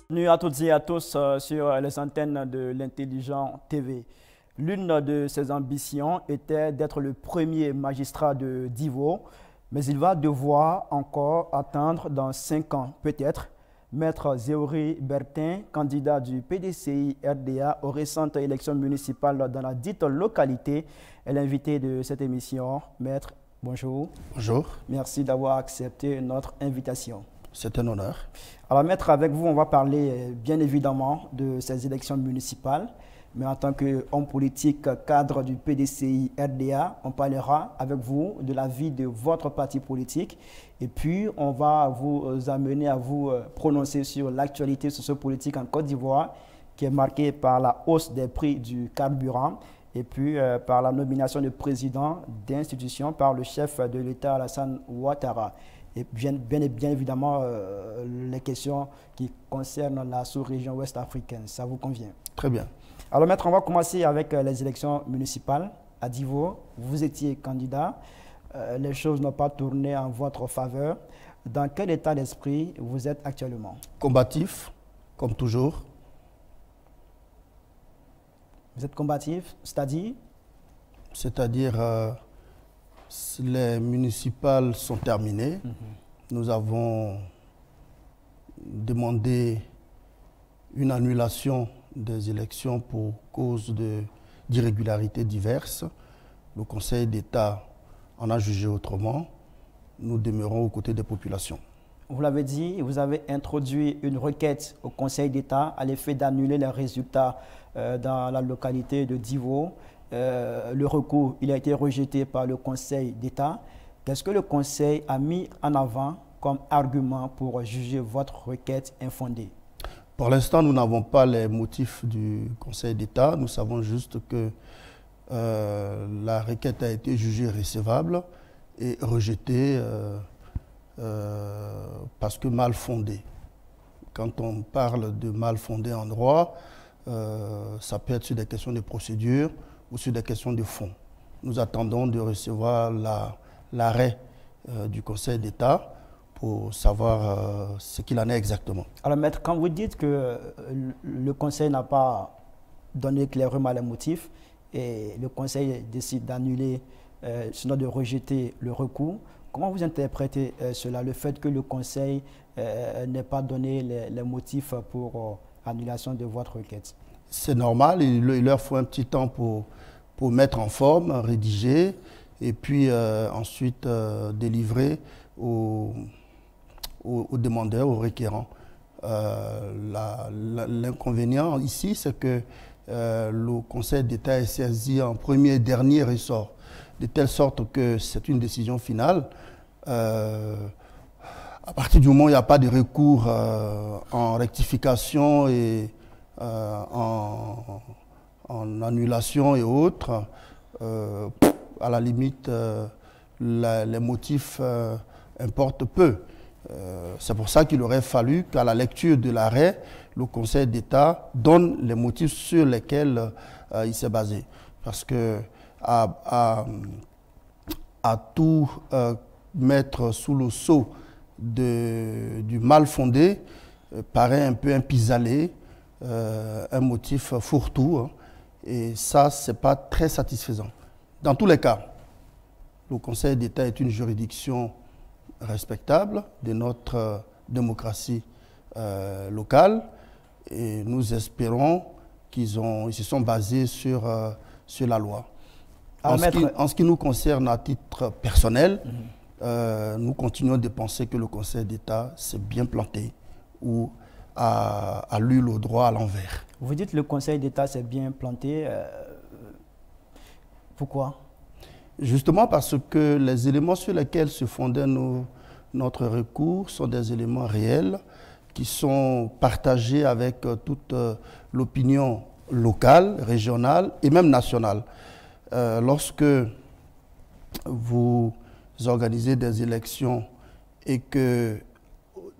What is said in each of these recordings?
Bienvenue à toutes et à tous sur les antennes de l'Intelligent TV. L'une de ses ambitions était d'être le premier magistrat de Divo, mais il va devoir encore attendre dans 5 ans peut-être. Maître Zéori Bertin, candidat du PDCI RDA aux récentes élections municipales dans la dite localité, est l'invité de cette émission. Maître, bonjour. Bonjour. Merci d'avoir accepté notre invitation. C'est un honneur. Alors, Maître, avec vous, on va parler bien évidemment de ces élections municipales, mais en tant qu'homme politique cadre du PDCI RDA, on parlera avec vous de la vie de votre parti politique et puis on va vous amener à vous prononcer sur l'actualité sociopolitique en Côte d'Ivoire qui est marquée par la hausse des prix du carburant et puis par la nomination de président d'institution par le chef de l'État Alassane Ouattara. Et bien évidemment, les questions qui concernent la sous-région ouest africaine. Ça vous convient? Très bien. Alors, Maître, on va commencer avec les élections municipales. À Divo, vous étiez candidat. Les choses n'ont pas tourné en votre faveur. Dans quel état d'esprit vous êtes actuellement? Combatif, comme toujours. Vous êtes combatif, c'est-à-dire? C'est-à-dire, les municipales sont terminées. Nous avons demandé une annulation des élections pour cause d'irrégularités diverses. Le Conseil d'État en a jugé autrement. Nous demeurons aux côtés des populations. Vous l'avez dit, vous avez introduit une requête au Conseil d'État à l'effet d'annuler les résultats dans la localité de Divo. Le recours, il a été rejeté par le Conseil d'État. Qu'est-ce que le Conseil a mis en avant comme argument pour juger votre requête infondée? Pour l'instant, nous n'avons pas les motifs du Conseil d'État. Nous savons juste que la requête a été jugée recevable et rejetée parce que mal fondée. Quand on parle de mal fondé en droit, ça peut être sur des questions de procédure ou sur des questions de fond. Nous attendons de recevoir l'arrêt du Conseil d'État pour savoir ce qu'il en est exactement. Alors, Maître, quand vous dites que le Conseil n'a pas donné clairement les motifs et le Conseil décide d'annuler, sinon de rejeter le recours, comment vous interprétez cela, le fait que le Conseil n'ait pas donné les motifs pour annulation de votre requête? C'est normal, il leur faut un petit temps pour mettre en forme, rédiger et puis ensuite délivrer aux demandeurs, aux requérants. L'inconvénient ici, c'est que le Conseil d'État est saisi en premier et dernier ressort, de telle sorte que c'est une décision finale. À partir du moment où il n'y a pas de recours en rectification et en annulation et autres, à la limite, les motifs importent peu. C'est pour ça qu'il aurait fallu qu'à la lecture de l'arrêt, le Conseil d'État donne les motifs sur lesquels il s'est basé. Parce que à tout mettre sous le sceau du mal fondé paraît un peu un pis-aller, un motif fourre-tout, hein, et ça, ce n'est pas très satisfaisant. Dans tous les cas, le Conseil d'État est une juridiction respectable de notre démocratie locale et nous espérons qu'ils se sont basés sur la loi. En ce qui nous concerne à titre personnel, nous continuons de penser que le Conseil d'État s'est bien planté ou a lu le droit à l'envers. Vous dites que le Conseil d'État s'est bien planté. Pourquoi? Justement parce que les éléments sur lesquels se fondait notre recours sont des éléments réels qui sont partagés avec toute l'opinion locale, régionale et même nationale. Lorsque vous organisez des élections et que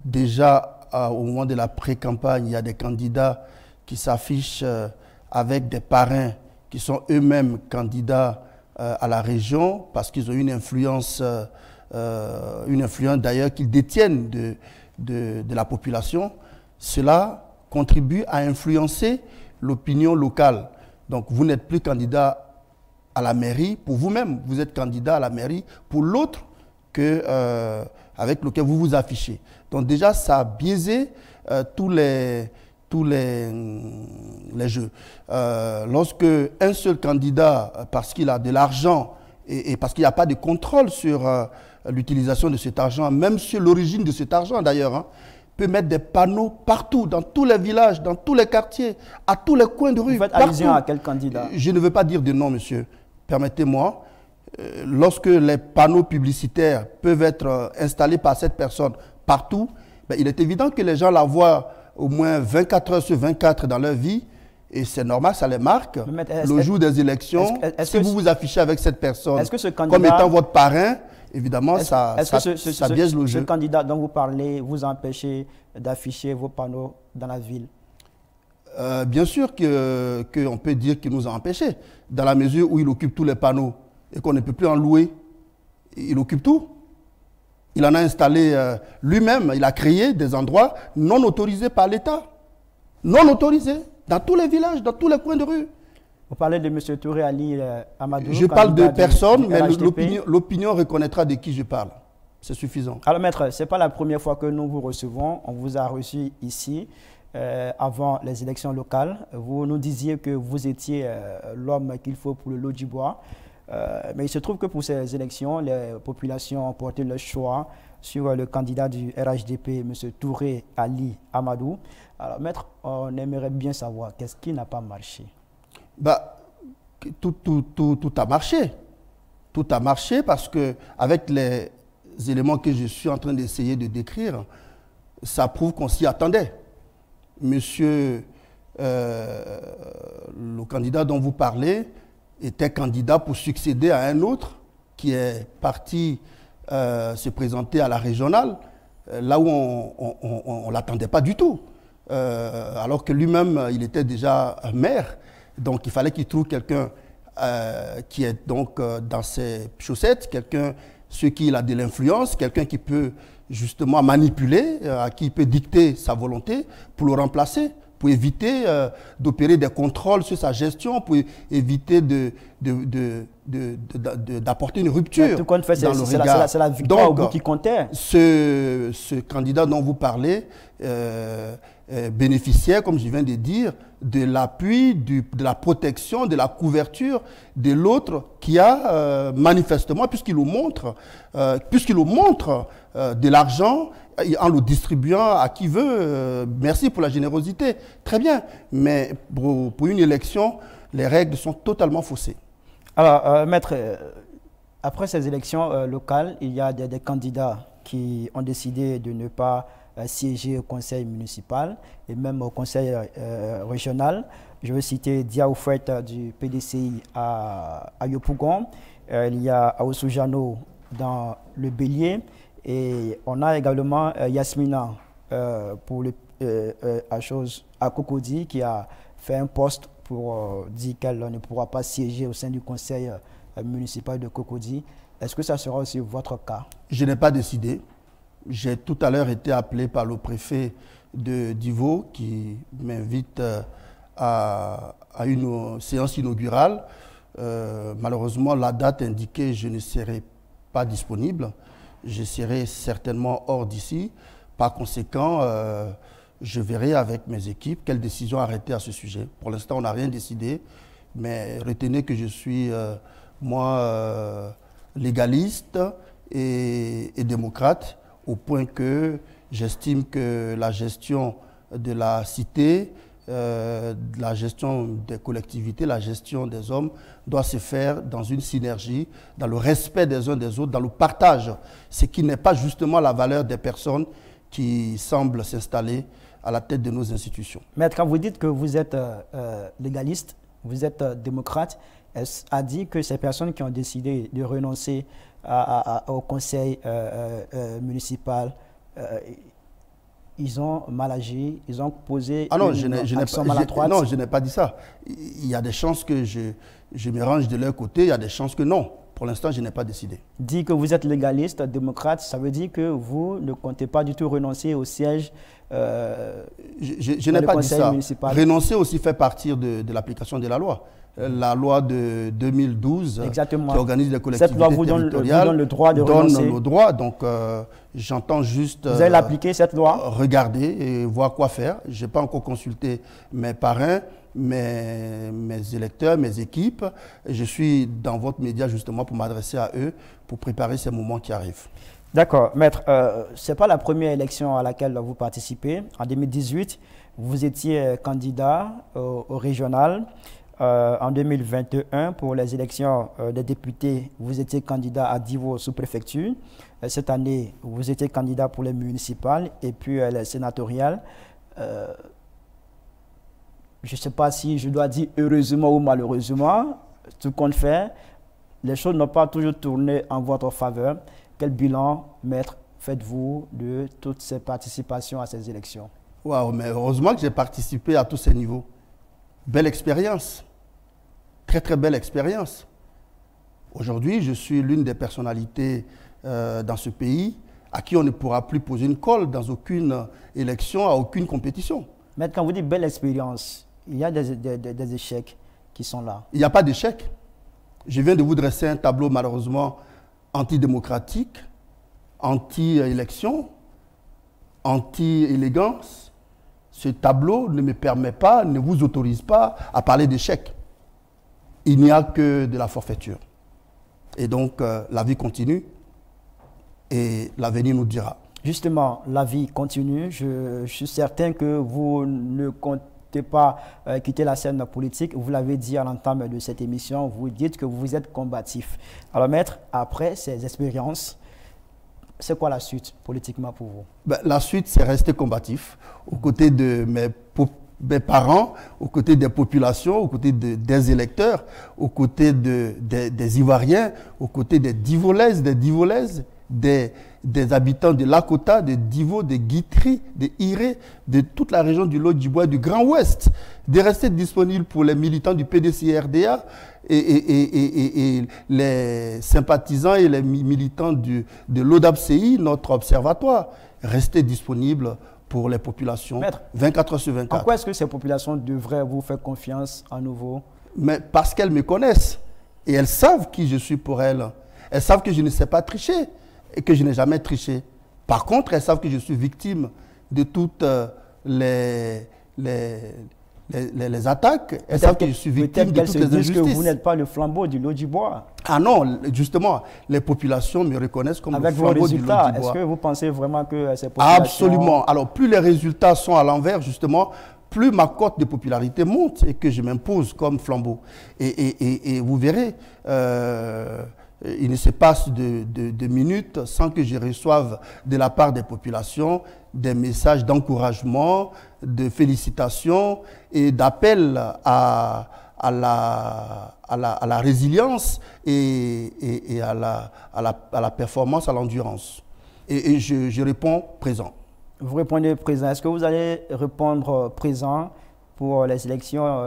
déjà au moment de la pré-campagne, il y a des candidats qui s'affichent avec des parrains qui sont eux-mêmes candidats à la région parce qu'ils ont une influence d'ailleurs qu'ils détiennent de la population, cela contribue à influencer l'opinion locale. Donc, vous n'êtes plus candidat à la mairie pour vous-même, vous êtes candidat à la mairie pour l'autre avec lequel vous vous affichez. Donc déjà, ça a biaisé tous les jeux. Lorsque un seul candidat, parce qu'il a de l'argent et parce qu'il n'y a pas de contrôle sur l'utilisation de cet argent, même sur l'origine de cet argent d'ailleurs, hein, peut mettre des panneaux partout, dans tous les villages, dans tous les quartiers, à tous les coins de rue. Vous faites allusion à quel candidat? Je ne veux pas dire de nom, monsieur. Permettez-moi. Lorsque les panneaux publicitaires peuvent être installés par cette personne partout, ben, il est évident que les gens la voient au moins 24 heures sur 24 dans leur vie. Et c'est normal, ça les marque. Le jour des élections, si vous vous affichez avec cette personne comme étant votre parrain, évidemment, ça biaise le jeu. Ce candidat dont vous parlez vous empêche d'afficher vos panneaux dans la ville? Bien sûr qu'on peut dire qu'il nous a empêchés, dans la mesure où il occupe tous les panneaux et qu'on ne peut plus en louer. Il occupe tout. Il en a installé lui-même, il a créé des endroits non autorisés par l'État. Non autorisés, dans tous les villages, dans tous les coins de rue. Vous parlez de M. Touré Ali Amadou. Je parle de personne, mais l'opinion reconnaîtra de qui je parle. C'est suffisant. Alors maître, ce n'est pas la première fois que nous vous recevons. On vous a reçu ici avant les élections locales. Vous nous disiez que vous étiez l'homme qu'il faut pour le lot du bois. Mais il se trouve que pour ces élections, les populations ont porté leur choix sur le candidat du RHDP, M. Touré Ali Amadou. Alors, maître, on aimerait bien savoir qu'est-ce qui n'a pas marché. Bah, tout a marché. Tout a marché parce que avec les éléments que je suis en train d'essayer de décrire, ça prouve qu'on s'y attendait. Monsieur, le candidat dont vous parlez, était candidat pour succéder à un autre qui est parti se présenter à la régionale, là où on ne l'attendait pas du tout. Alors que lui-même, il était déjà maire. Donc, il fallait qu'il trouve quelqu'un qui est donc dans ses chaussettes, quelqu'un sur qui il a de l'influence, quelqu'un qui peut justement manipuler, à qui il peut dicter sa volonté pour le remplacer, pour éviter d'opérer des contrôles sur sa gestion, pour éviter d'apporter une rupture dans le regard. C'est la victoire au bout qui comptait. Ce candidat dont vous parlez bénéficiait, comme je viens de dire, de l'appui, de la protection, de la couverture de l'autre qui a manifestement, puisqu'il le montre de l'argent en le distribuant à qui veut. Merci pour la générosité. Très bien. Mais pour une élection, les règles sont totalement faussées. Alors, maître, après ces élections locales, il y a des candidats qui ont décidé de ne pas siéger au conseil municipal et même au conseil régional. Je veux citer Diaoufouet du PDCI à Yopougon. Il y a Aoussoujano dans le Bélier. Et on a également Yasmina à Cocody qui a fait un poste pour dire qu'elle ne pourra pas siéger au sein du conseil municipal de Cocody. Est-ce que ça sera aussi votre cas? Je n'ai pas décidé. J'ai tout à l'heure été appelé par le préfet de Divo qui m'invite à une séance inaugurale. Malheureusement, la date indiquée, je ne serai pas disponible. Je serai certainement hors d'ici. Par conséquent, je verrai avec mes équipes quelle décision arrêter à ce sujet. Pour l'instant, on n'a rien décidé, mais retenez que je suis, moi, légaliste et démocrate, au point que j'estime que la gestion de la cité, la gestion des collectivités, la gestion des hommes doit se faire dans une synergie, dans le respect des uns des autres, dans le partage, ce qui n'est pas justement la valeur des personnes qui semblent s'installer à la tête de nos institutions. Maître, quand vous dites que vous êtes légaliste, vous êtes démocrate, est-ce à dire que ces personnes qui ont décidé de renoncer au conseil municipal, ils ont mal agi, ils ont posé une action maladroite? Non, je n'ai pas dit ça. Il y a des chances que je me range de leur côté, il y a des chances que non. Pour l'instant, je n'ai pas décidé. Dit que vous êtes légaliste, démocrate, ça veut dire que vous ne comptez pas du tout renoncer au siège Je n'ai pas dit ça. Municipal. Renoncer aussi fait partie de l'application de la loi. La loi de 2012 Exactement. Qui organise les collectivités cette loi vous territoriales donne le droit de renoncer. Donne le droit, donc j'entends juste vous allez l'appliquer, cette loi? Regarder et voir quoi faire. Je n'ai pas encore consulté mes parrains, mes électeurs, mes équipes. Je suis dans votre média justement pour m'adresser à eux, pour préparer ces moments qui arrivent. D'accord. Maître, ce n'est pas la première élection à laquelle vous participez. En 2018, vous étiez candidat au régional. En 2021, pour les élections des députés, vous étiez candidat à Divo sous-préfecture. Cette année, vous étiez candidat pour les municipales et puis les sénatoriales. Je ne sais pas si je dois dire heureusement ou malheureusement, tout compte fait, les choses n'ont pas toujours tourné en votre faveur. Quel bilan, maître, faites-vous de toutes ces participations à ces élections? Waouh, mais heureusement que j'ai participé à tous ces niveaux. Belle expérience. Très, très belle expérience. Aujourd'hui, je suis l'une des personnalités dans ce pays à qui on ne pourra plus poser une colle dans aucune élection, à aucune compétition. Mais quand vous dites belle expérience, il y a des échecs qui sont là. Il n'y a pas d'échec. Je viens de vous dresser un tableau malheureusement antidémocratique, anti-élection, anti-élégance. Ce tableau ne me permet pas, ne vous autorise pas à parler d'échec. Il n'y a que de la forfaiture. Et donc, la vie continue et l'avenir nous dira. Justement, la vie continue. Je suis certain que vous ne comptez pas quitter la scène politique. Vous l'avez dit à l'entame de cette émission, vous dites que vous êtes combatif. Alors, maître, après ces expériences, c'est quoi la suite politiquement pour vous? Ben, la suite, c'est rester combatif aux côtés de mes parents, aux côtés des populations, aux côtés des électeurs, aux côtés des Ivoiriens, aux côtés des Divolaises, des habitants de Lakota, de Divo, de Guitry, de Iré, de toute la région du Lot-du-Bois, du Grand Ouest, de rester disponible pour les militants du PDC-RDA et les sympathisants et les militants de l'ODAPCI, notre observatoire, rester disponible pour les populations. Maître, 24 heures sur 24. En quoi est-ce que ces populations devraient vous faire confiance à nouveau? Mais parce qu'elles me connaissent et elles savent qui je suis pour elles. Elles savent que je ne sais pas tricher et que je n'ai jamais triché. Par contre, elles savent que je suis victime de toutes les attaques. Elles savent que je suis victime de toutes les injustices. Que vous n'êtes pas le flambeau du Lot-du-Bois. Ah non, justement, les populations me reconnaissent comme le flambeau du Lot-du-Bois. Est-ce que vous pensez vraiment que ces populations... Absolument. Alors, plus les résultats sont à l'envers, justement, plus ma cote de popularité monte et que je m'impose comme flambeau. Et vous verrez, il ne se passe de minutes sans que je reçoive de la part des populations des messages d'encouragement, de félicitations et d'appel à la résilience et à la performance, à l'endurance. Et je réponds présent. Vous répondez présent. Est-ce que vous allez répondre présent pour les élections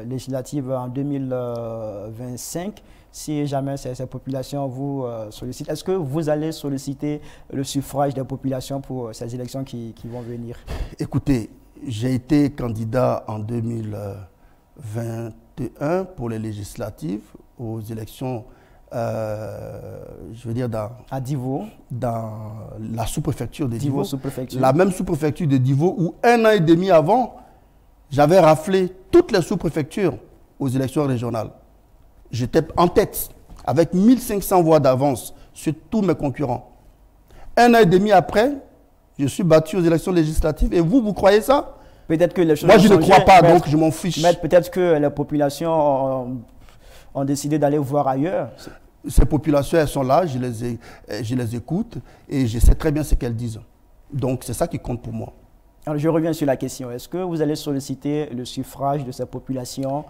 législatives en 2025 si jamais ces populations vous sollicitent? Est-ce que vous allez solliciter le suffrage des populations pour ces élections qui vont venir? Écoutez, j'ai été candidat en 2021 pour les législatives aux élections, je veux dire à Divo, dans la sous-préfecture de Divo, la même sous-préfecture de Divo où 1 an et demi avant, j'avais raflé toutes les sous-préfectures aux élections régionales. J'étais en tête avec 1500 voix d'avance sur tous mes concurrents. 1 an et demi après, je suis battu aux élections législatives. Et vous croyez ça? Peut-être que les choses Moi, je ne crois pas, donc je m'en fiche. Mais peut-être que les populations ont décidé d'aller voir ailleurs. Ces populations, elles sont là, je les écoute et je sais très bien ce qu'elles disent. Donc, c'est ça qui compte pour moi. Alors, je reviens sur la question. Est-ce que vous allez solliciter le suffrage de ces populations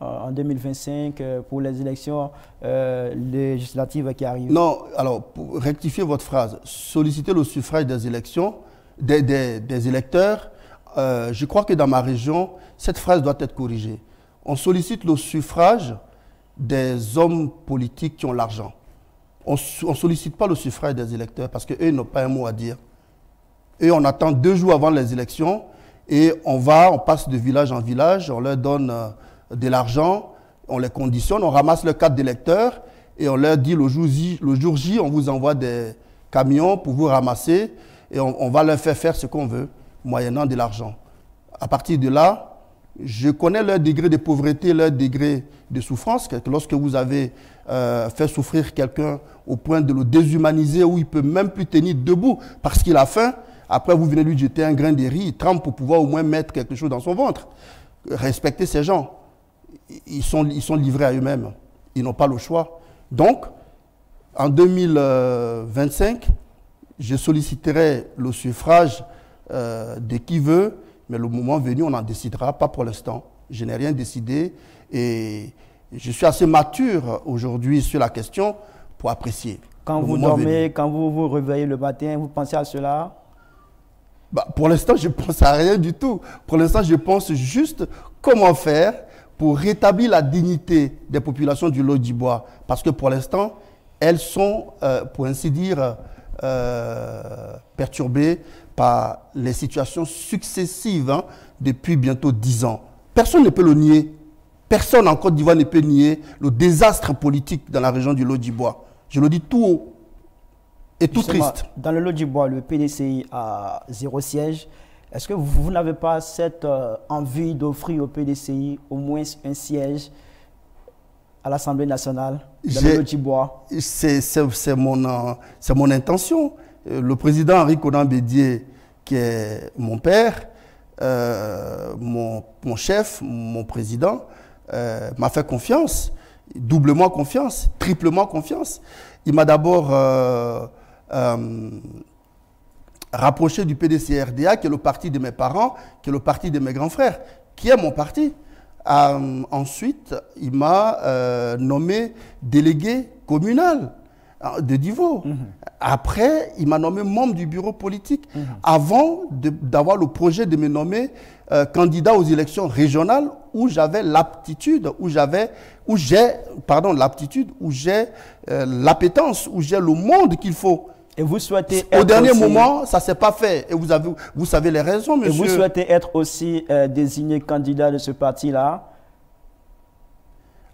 en 2025 pour les élections législatives qui arrivent? Non, alors, pour rectifier votre phrase, solliciter le suffrage des élections, des électeurs, je crois que dans ma région, cette phrase doit être corrigée. On sollicite le suffrage des hommes politiques qui ont l'argent. On ne sollicite pas le suffrage des électeurs parce qu'eux n'ont pas un mot à dire. Et on attend 2 jours avant les élections et on passe de village en village, on leur donne de l'argent, on les conditionne, on ramasse leur carte d'électeur et on leur dit le jour J, on vous envoie des camions pour vous ramasser et on va leur faire faire ce qu'on veut, moyennant de l'argent. À partir de là, je connais leur degré de pauvreté, leur degré de souffrance. Lorsque vous avez fait souffrir quelqu'un au point de le déshumaniser, où il ne peut même plus tenir debout parce qu'il a faim, après vous venez lui jeter un grain de riz, il trempe pour pouvoir au moins mettre quelque chose dans son ventre. Respectez ces gens. Ils sont livrés à eux-mêmes. Ils n'ont pas le choix. Donc, en 2025, je solliciterai le suffrage de qui veut, mais le moment venu, on en décidera, pas pour l'instant. Je n'ai rien décidé et je suis assez mature aujourd'hui sur la question pour apprécier. Quand vous dormez, quand vous vous réveillez le matin, vous pensez à cela? Pour l'instant, je ne pense à rien du tout. Pour l'instant, je pense juste comment faire pour rétablir la dignité des populations du Lodjibois. Parce que pour l'instant, elles sont, pour ainsi dire, perturbées par les situations successives depuis bientôt 10 ans. Personne ne peut le nier. Personne en Côte d'Ivoire ne peut nier le désastre politique dans la région du Lodjibois. Je le dis tout haut et tout triste. Dans le Lodjibois, le PDCI a 0 siège. Est-ce que vous n'avez pas cette envie d'offrir au PDCI au moins un siège à l'Assemblée nationale dans le Lodjibois? C'est mon intention. Le président Henri Konan Bédié, qui est mon père, mon chef, mon président, m'a fait confiance, doublement confiance, triplement confiance. Il m'a d'abord rapproché du PDC-RDA, qui est le parti de mes parents, qui est le parti de mes grands frères, qui est mon parti. Ensuite, il m'a nommé délégué communal de Divo. Après, il m'a nommé membre du bureau politique avant d'avoir le projet de me nommer candidat aux élections régionales où j'avais l'aptitude, où j'ai l'appétence, où j'ai le monde qu'il faut. Et vous souhaitez Au dernier moment, ça ne s'est pas fait. Et vous savez les raisons, monsieur. Et vous souhaitez être aussi désigné candidat de ce parti-là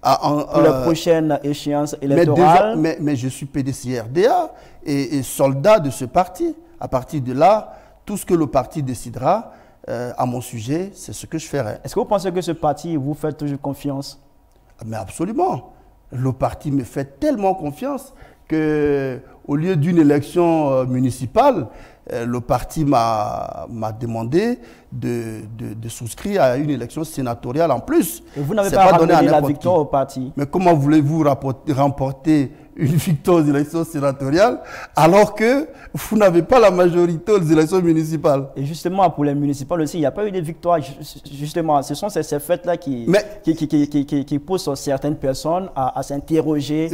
pour la prochaine échéance électorale? Mais je suis PDC-RDA et soldat de ce parti. À partir de là, tout ce que le parti décidera à mon sujet, c'est ce que je ferai. Est-ce que vous pensez que ce parti vous fait toujours confiance? Mais absolument. Le parti me fait tellement confiance qu'au lieu d'une élection municipale, le parti m'a demandé de souscrire à une élection sénatoriale en plus. Et vous n'avez pas ramené la victoire au parti? Mais comment voulez-vous remporter une victoire aux élections sénatoriales alors que vous n'avez pas la majorité aux élections municipales? Et justement, pour les municipales aussi, il n'y a pas eu de victoire. Justement, ce sont ces fêtes-là qui poussent certaines personnes à s'interroger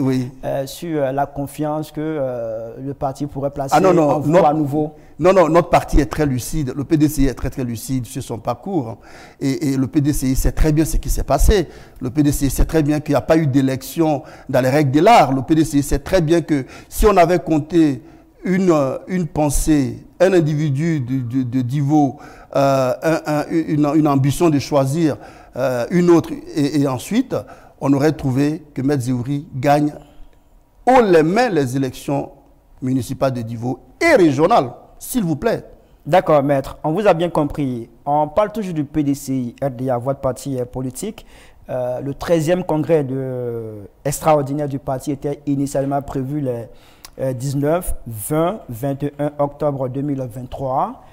sur la confiance que le parti pourrait placer en vous à nouveau. Non, notre parti est très lucide. Le PDCI est très lucide sur son parcours. Et le PDCI sait très bien ce qui s'est passé. Le PDCI sait très bien qu'il n'y a pas eu d'élection dans les règles de l'art. Le PDCI sait très bien que si on avait compté une pensée, un individu de Divo, une ambition de choisir une autre, et ensuite, on aurait trouvé que Maître Zéhouri gagne haut les mains les élections municipales de Divo et régionales. S'il vous plaît. D'accord, maître. On vous a bien compris. On parle toujours du PDCI, RDA, votre parti politique. Le 13e congrès extraordinaire du parti était initialement prévu les 19, 20, 21 octobre 2023.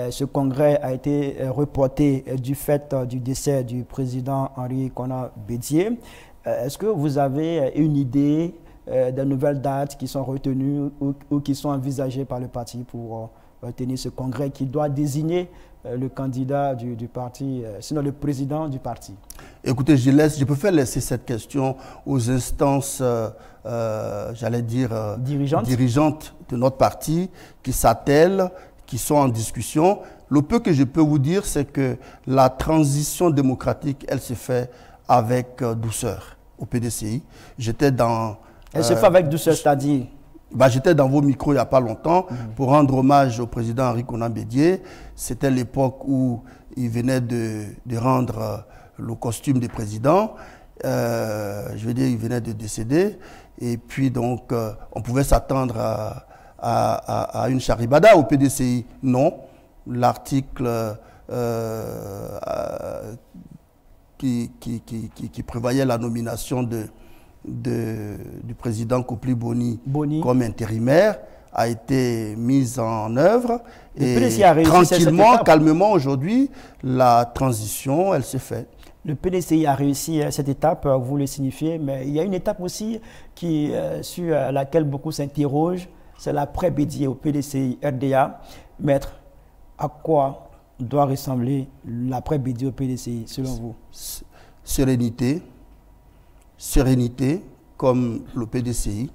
Ce congrès a été reporté du fait du décès du président Henri Konan Bédié. Est-ce que vous avez une idée des nouvelles dates qui sont retenues ou qui sont envisagées par le parti pour tenir ce congrès qui doit désigner le candidat du parti, sinon le président du parti? Écoutez, je préfère laisser cette question aux instances, j'allais dire, dirigeantes de notre parti qui s'attellent, qui sont en discussion. Le peu que je peux vous dire, c'est que la transition démocratique, elle se fait avec douceur au PDCI. J'étais dans... Elle se fait avec douceur, c'est-à-dire? J'étais dans vos micros il n'y a pas longtemps pour rendre hommage au président Henri Konan Bédié. C'était l'époque où il venait de rendre le costume des présidents. Je veux dire, il venait de décéder. Et puis donc, on pouvait s'attendre à une charibada au PDCI. Non, l'article qui prévoyait la nomination du président Koupli Boni comme intérimaire a été mise en œuvre. Et tranquillement, calmement, aujourd'hui, la transition, elle s'est faite. Le PDCI a réussi cette étape, vous le signifiez, mais il y a une étape aussi sur laquelle beaucoup s'interrogent, c'est l'après-Bédié au PDCI RDA. Maître, à quoi doit ressembler l'après-Bédié au PDCI, selon vous? Sérénité. Sérénité, comme le PDCI.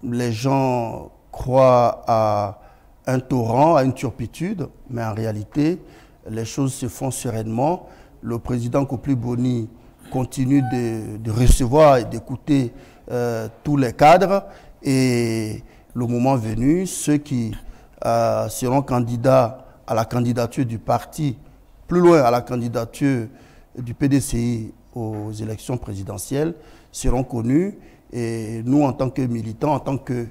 Les gens croient à un torrent, à une turpitude, mais en réalité, les choses se font sereinement. Le président Koupli Boni continue de recevoir et d'écouter tous les cadres. Et le moment venu, ceux qui seront candidats à la candidature du parti, plus loin à la candidature du PDCI aux élections présidentielles, seront connus. Et nous, en tant que militants, en tant que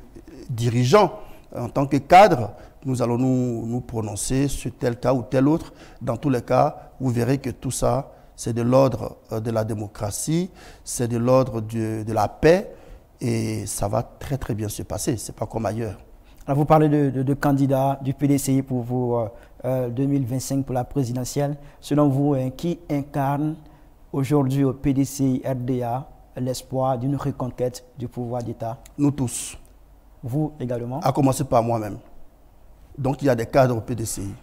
dirigeants, en tant que cadres, nous allons nous prononcer sur tel cas ou tel autre. Dans tous les cas, vous verrez que tout ça, c'est de l'ordre de la démocratie, c'est de l'ordre de la paix, et ça va très très bien se passer. Ce n'est pas comme ailleurs. Alors vous parlez de candidats du PDCI pour vous 2025 pour la présidentielle. Selon vous, qui incarne aujourd'hui au PDCI RDA l'espoir d'une reconquête du pouvoir d'État? Nous tous. Vous également? À commencer par moi-même. Donc il y a des cadres au PDCI.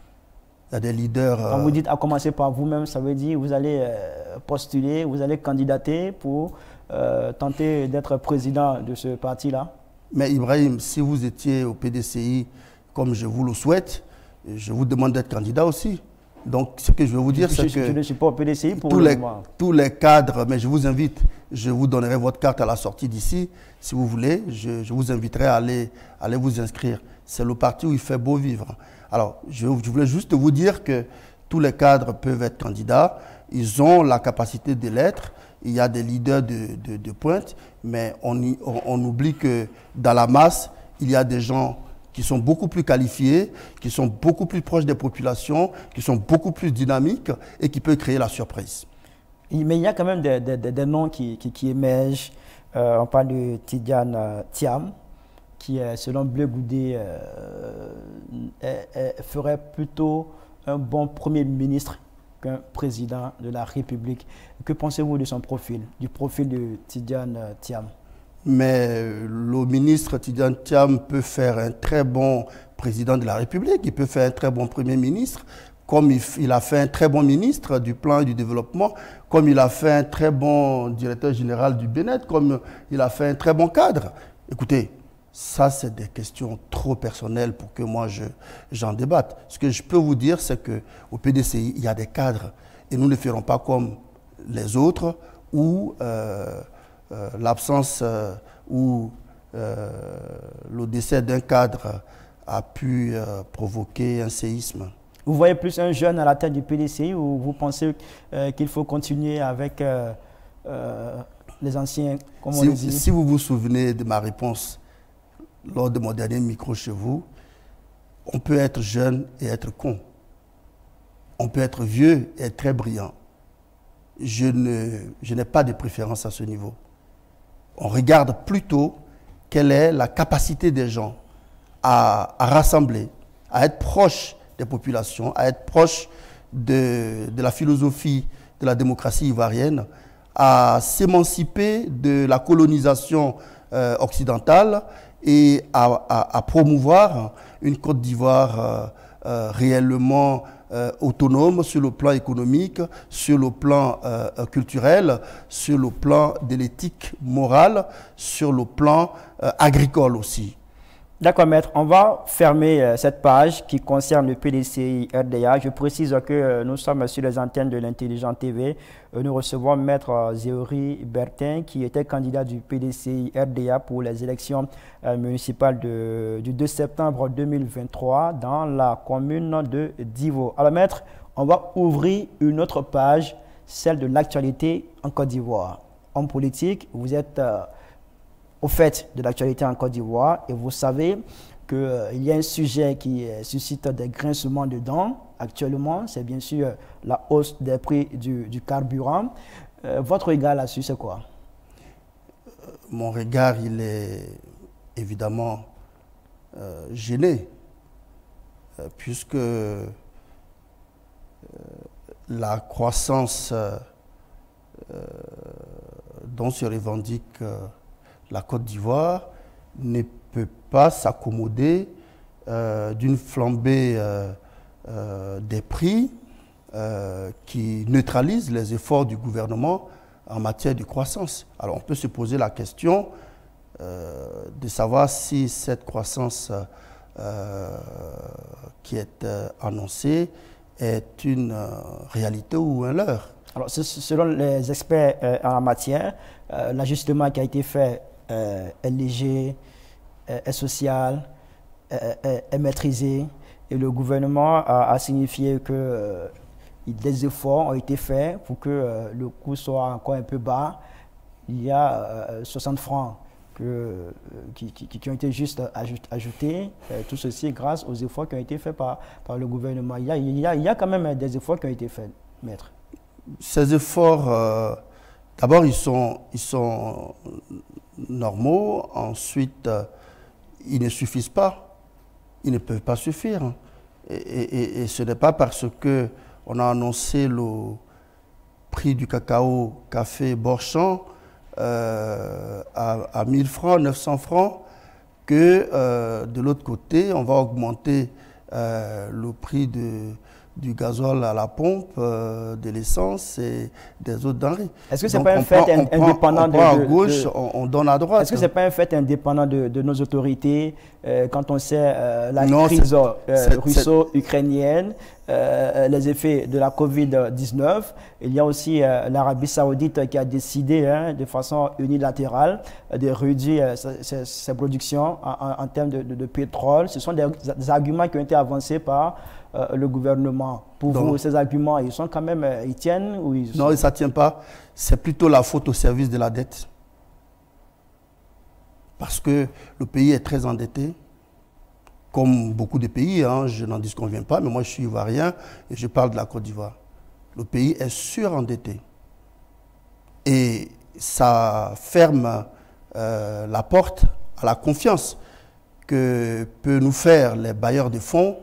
Il y a des leaders. Quand vous dites à commencer par vous-même, ça veut dire que vous allez postuler, vous allez candidater pour tenter d'être président de ce parti-là? Mais Ibrahim, si vous étiez au PDCI comme je vous le souhaite, je vous demande d'être candidat aussi. Donc ce que je veux vous dire, c'est que je ne suis pas au PDCI pour tous les cadres, mais je vous invite, je vous donnerai votre carte à la sortie d'ici. Si vous voulez, je vous inviterai à aller vous inscrire. C'est le parti où il fait beau vivre. Alors, je voulais juste vous dire que tous les cadres peuvent être candidats. Ils ont la capacité de l'être. Il y a des leaders de pointe, mais on oublie que dans la masse, il y a des gens qui sont beaucoup plus qualifiés, qui sont beaucoup plus proches des populations, qui sont beaucoup plus dynamiques et qui peuvent créer la surprise. Mais il y a quand même des noms qui émergent. On parle de Tidiane Thiam, qui, selon Bleu Goudé, ferait plutôt un bon Premier ministre qu'un président de la République. Que pensez-vous de son profil, du profil de Tidiane Thiam? Mais le ministre Tidiane Thiam peut faire un très bon président de la République, il peut faire un très bon Premier ministre, comme il a fait un très bon ministre du plan et du développement, comme il a fait un très bon directeur général du BNET, comme il a fait un très bon cadre. Écoutez, ça c'est des questions trop personnelles pour que moi j'en débatte. Ce que je peux vous dire, c'est qu'au PDCI, il y a des cadres et nous ne ferons pas comme les autres où l'absence ou le décès d'un cadre a pu provoquer un séisme. Vous voyez plus un jeune à la tête du PDCI ou vous pensez qu'il faut continuer avec les anciens, comme on le dit? Si vous vous souvenez de ma réponse lors de mon dernier micro chez vous, on peut être jeune et être con. On peut être vieux et être très brillant. Je n'ai pas de préférence à ce niveau. On regarde plutôt quelle est la capacité des gens à rassembler, à être proche des populations, à être proche de la philosophie de la démocratie ivoirienne, à s'émanciper de la colonisation occidentale et à promouvoir une Côte d'Ivoire réellement autonome sur le plan économique, sur le plan culturel, sur le plan de l'éthique morale, sur le plan agricole aussi. D'accord, maître. On va fermer cette page qui concerne le PDCI RDA. Je précise que nous sommes sur les antennes de l'Intelligent TV. Nous recevons maître Zéori Bertin, qui était candidat du PDCI RDA pour les élections municipales du 2 septembre 2023 dans la commune de Divo. Alors, maître, on va ouvrir une autre page, celle de l'actualité en Côte d'Ivoire. Homme politique, vous êtes au fait de l'actualité en Côte d'Ivoire et vous savez qu'il y a un sujet qui suscite des grincements de dents actuellement, c'est bien sûr la hausse des prix du carburant. Votre regard là-dessus, c'est quoi? Mon regard, il est évidemment gêné, puisque la croissance dont se revendique la Côte d'Ivoire ne peut pas s'accommoder d'une flambée des prix qui neutralise les efforts du gouvernement en matière de croissance. Alors on peut se poser la question de savoir si cette croissance qui est annoncée est une réalité ou un leurre. Alors, selon les experts en la matière, l'ajustement qui a été fait est léger, est social, est maîtrisé. Et le gouvernement a signifié que des efforts ont été faits pour que le coût soit encore un peu bas. Il y a 60 francs qui ont été juste ajoutés. Tout ceci grâce aux efforts qui ont été faits par le gouvernement. Il y a quand même des efforts qui ont été faits, maître. Ces efforts, d'abord, ils sont normaux. Ensuite, ils ne suffisent pas. Ils ne peuvent pas suffire. Et ce n'est pas parce qu'on a annoncé le prix du café Borchamp à 1000 francs, 900 francs, que de l'autre côté, on va augmenter le prix du gasoil à la pompe, de l'essence et des autres denrées. Est-ce que ce n'est pas un fait indépendant de... à gauche, on donne à droite. Est-ce que ce n'est pas un fait indépendant de nos autorités quand on sait la crise russo-ukrainienne, les effets de la Covid-19? Il y a aussi l'Arabie Saoudite qui a décidé de façon unilatérale de réduire ses productions en termes de pétrole. Ce sont des arguments qui ont été avancés par le gouvernement. Pour vous, ces arguments, ils sont quand même, ils tiennent ou ils... Non, ça ne tient pas. C'est plutôt la faute au service de la dette. Parce que le pays est très endetté, comme beaucoup de pays, hein, je n'en disconviens pas, mais moi je suis ivoirien et je parle de la Côte d'Ivoire. Le pays est surendetté. Et ça ferme la porte à la confiance que peuvent nous faire les bailleurs de fonds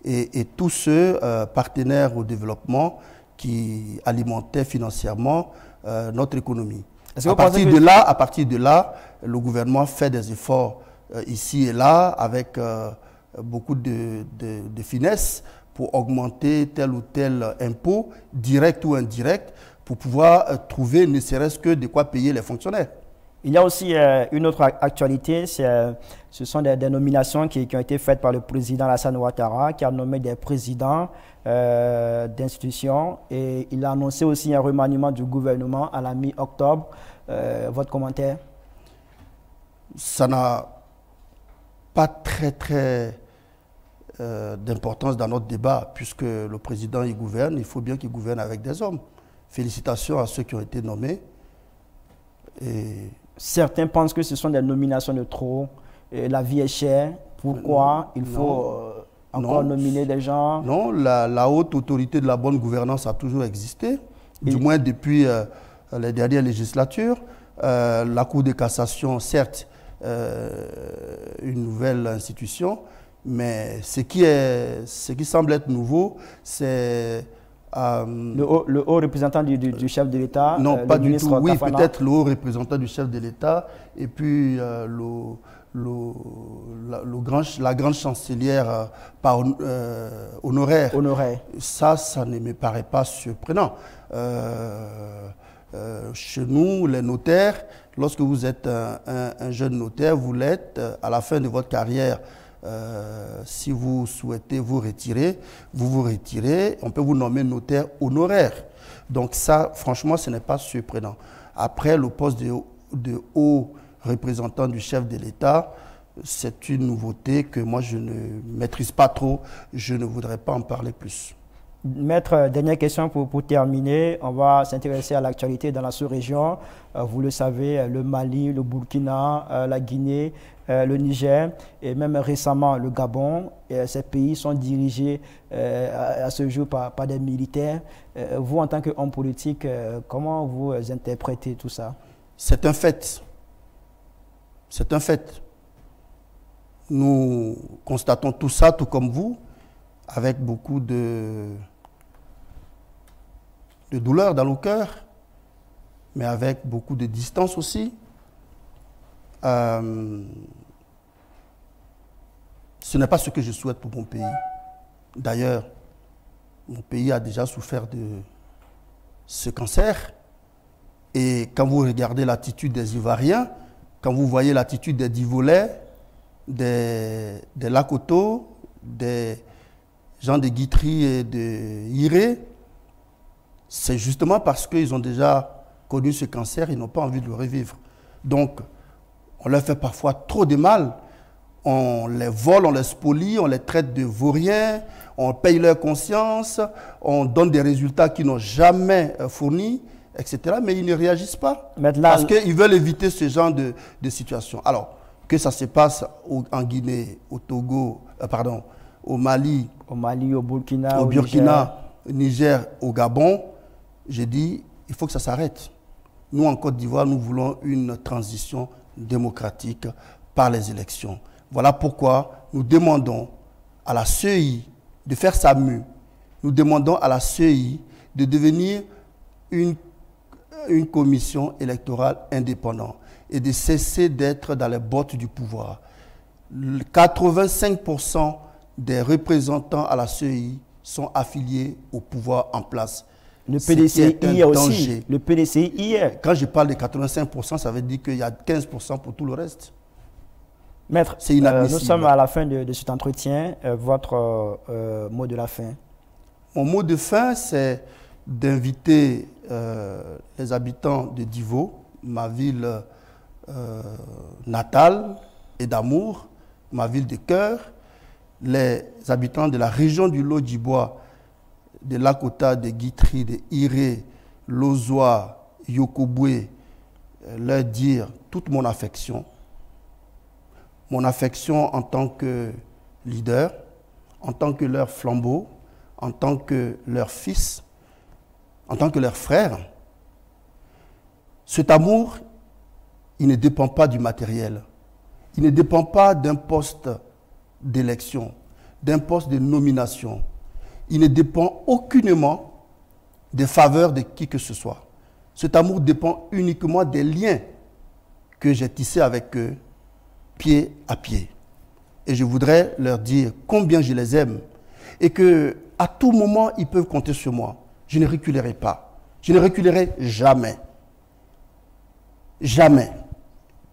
et tous ceux partenaires au développement qui alimentaient financièrement notre économie. À partir de là, le gouvernement fait des efforts ici et là avec beaucoup de finesse pour augmenter tel ou tel impôt, direct ou indirect, pour pouvoir trouver ne serait-ce que de quoi payer les fonctionnaires. Il y a aussi une autre actualité, ce sont des nominations qui ont été faites par le président Alassane Ouattara, qui a nommé des présidents d'institutions, et il a annoncé aussi un remaniement du gouvernement à la mi-octobre. Votre commentaire? Ça n'a pas très d'importance dans notre débat, puisque le président il gouverne, il faut bien qu'il gouverne avec des hommes. Félicitations à ceux qui ont été nommés. Et certains pensent que ce sont des nominations de trop, et la vie est chère. Pourquoi il faut encore nominer des gens? Non, la haute autorité de la bonne gouvernance a toujours existé, du moins depuis les dernières législatures. La Cour de cassation, certes, une nouvelle institution, mais ce qui semble être nouveau, c'est... le haut représentant du chef de l'État. Non, pas du tout. Oui, peut-être le haut représentant du chef de l'État et puis la grande chancelière honoraire. Ça ne me paraît pas surprenant. Chez nous, les notaires, lorsque vous êtes un jeune notaire, vous l'êtes à la fin de votre carrière. Si vous souhaitez vous retirer, vous vous retirez. On peut vous nommer notaire honoraire. Donc ça, franchement, ce n'est pas surprenant. Après, le poste de haut représentant du chef de l'État, c'est une nouveauté que moi, je ne maîtrise pas trop. Je ne voudrais pas en parler plus. Maître, dernière question pour terminer. On va s'intéresser à l'actualité dans la sous-région. Vous le savez, le Mali, le Burkina, la Guinée, le Niger et même récemment le Gabon. Ces pays sont dirigés à ce jour par des militaires. Vous, en tant qu'homme politique, comment vous interprétez tout ça? C'est un fait. C'est un fait. Nous constatons tout ça, tout comme vous, avec beaucoup de douleur dans le cœur, mais avec beaucoup de distance aussi. Ce n'est pas ce que je souhaite pour mon pays. D'ailleurs, mon pays a déjà souffert de ce cancer. Et quand vous regardez l'attitude des Ivoiriens, quand vous voyez l'attitude des Divolais, des Lakoto, des gens de Guitry et de Iré, c'est justement parce qu'ils ont déjà connu ce cancer, ils n'ont pas envie de le revivre. Donc, on leur fait parfois trop de mal. On les vole, on les spolie, on les traite de vauriens, on paye leur conscience, on donne des résultats qu'ils n'ont jamais fournis, etc. Mais ils ne réagissent pas parce qu'ils veulent éviter ce genre de situation. Alors, que ça se passe en Guinée, au Togo, au Mali, au Burkina, au Burkina, Niger, au Gabon, j'ai dit, il faut que ça s'arrête. Nous, en Côte d'Ivoire, nous voulons une transition démocratique par les élections. Voilà pourquoi nous demandons à la CEI de faire sa mue. Nous demandons à la CEI de devenir une commission électorale indépendante et de cesser d'être dans les bottes du pouvoir. 85% des représentants à la CEI sont affiliés au pouvoir en place. Le PDCI hier aussi. Le PDCI hier. Quand je parle de 85%, ça veut dire qu'il y a 15% pour tout le reste. Maître, c'est inadmissible. Nous sommes à la fin de cet entretien. Votre mot de la fin? Mon mot de fin, c'est d'inviter les habitants de Divo, ma ville natale et d'amour, ma ville de cœur, les habitants de la région du Lodjibois, de Lakota, de Guitry, de Iré, Lozoa, Yokobwe, leur dire toute mon affection en tant que leader, en tant que leur flambeau, en tant que leur fils, en tant que leur frère. Cet amour, il ne dépend pas du matériel. Il ne dépend pas d'un poste d'élection, d'un poste de nomination. Il ne dépend aucunement des faveurs de qui que ce soit. Cet amour dépend uniquement des liens que j'ai tissés avec eux, pied à pied. Et je voudrais leur dire combien je les aime et qu'à tout moment, ils peuvent compter sur moi. Je ne reculerai pas. Je ne reculerai jamais. Jamais.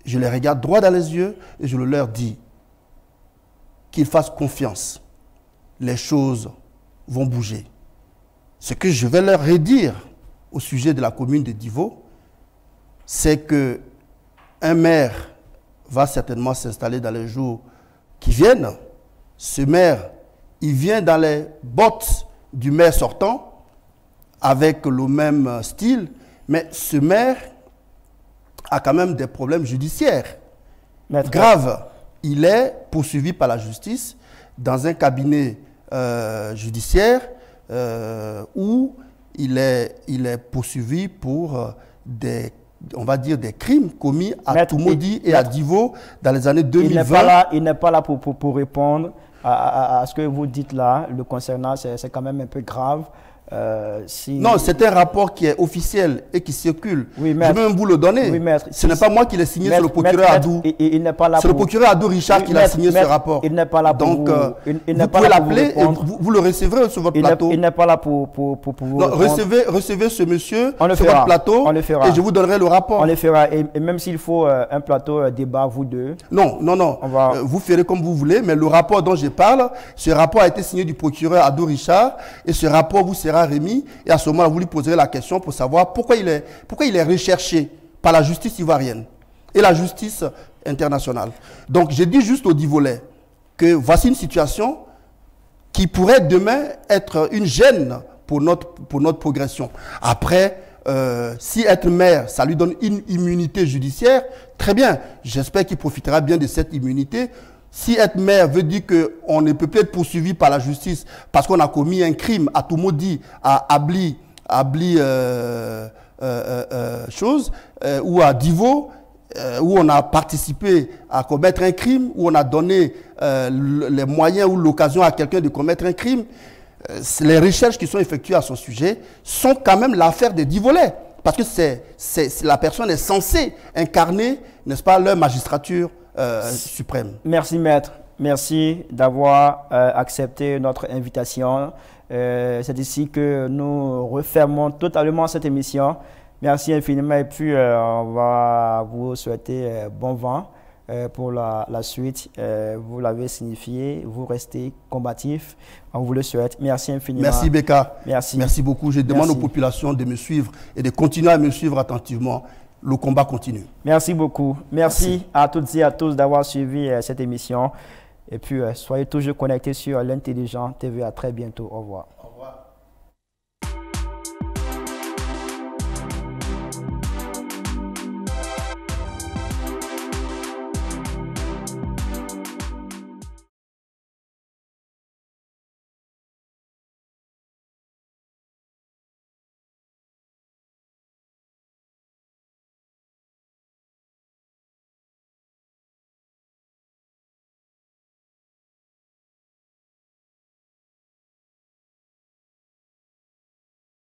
Je les regarde droit dans les yeux et je leur dis qu'ils fassent confiance. Les choses vont bouger. Ce que je vais leur redire au sujet de la commune de Divo, c'est que un maire va certainement s'installer dans les jours qui viennent. Ce maire, il vient dans les bottes du maire sortant, avec le même style, mais ce maire a quand même des problèmes judiciaires graves. Il est poursuivi par la justice dans un cabinet judiciaire où il est poursuivi pour on va dire des crimes commis à Toumoudi et à Divo dans les années 2020. Il n'est pas là pour répondre à ce que vous dites là, le concernant, c'est quand même un peu grave. Non, c'est un rapport qui est officiel et qui circule. Oui, je vais même vous le donner. Oui, maître. Ce n'est pas moi qui l'ai signé, c'est le procureur Adou. Il n'est pas là. C'est le procureur Adou Richard qui l'a signé ce rapport. Il n'est pas là pour donc, vous pouvez l'appeler et vous le recevrez sur votre plateau. Il n'est pas là pour vous non, recevez ce monsieur sur votre plateau et je vous donnerai le rapport. On le fera. Et même s'il faut un plateau débat, vous deux. Non. Vous ferez comme vous voulez, mais le rapport dont je parle, ce rapport a été signé du procureur Adou Richard et ce rapport vous sera remis et à ce moment-là, vous lui poserez la question pour savoir pourquoi il est recherché par la justice ivoirienne et la justice internationale. Donc, je dis juste au Divolais que voici une situation qui pourrait demain être une gêne pour notre progression. Après, si être maire, ça lui donne une immunité judiciaire, très bien. J'espère qu'il profitera bien de cette immunité. Si être maire veut dire qu'on ne peut plus être poursuivi par la justice parce qu'on a commis un crime à Toumoudi, à Abli ou à Divo, où on a participé à commettre un crime, où on a donné les moyens ou l'occasion à quelqu'un de commettre un crime, les recherches qui sont effectuées à son sujet sont quand même l'affaire des Divolais. Parce que la personne est censée incarner, n'est-ce pas, leur magistrature suprême. Merci, maître. Merci d'avoir accepté notre invitation. C'est ici que nous refermons totalement cette émission. Merci infiniment et puis on va vous souhaiter bon vent pour la suite. Vous l'avez signifié, vous restez combatif. On vous le souhaite. Merci infiniment. Merci Beka. Merci. Merci beaucoup. Je demande aux populations de me suivre et de continuer à me suivre attentivement. Le combat continue. Merci beaucoup. Merci à toutes et à tous d'avoir suivi cette émission. Et puis, soyez toujours connectés sur l'Intelligent TV. À très bientôt. Au revoir.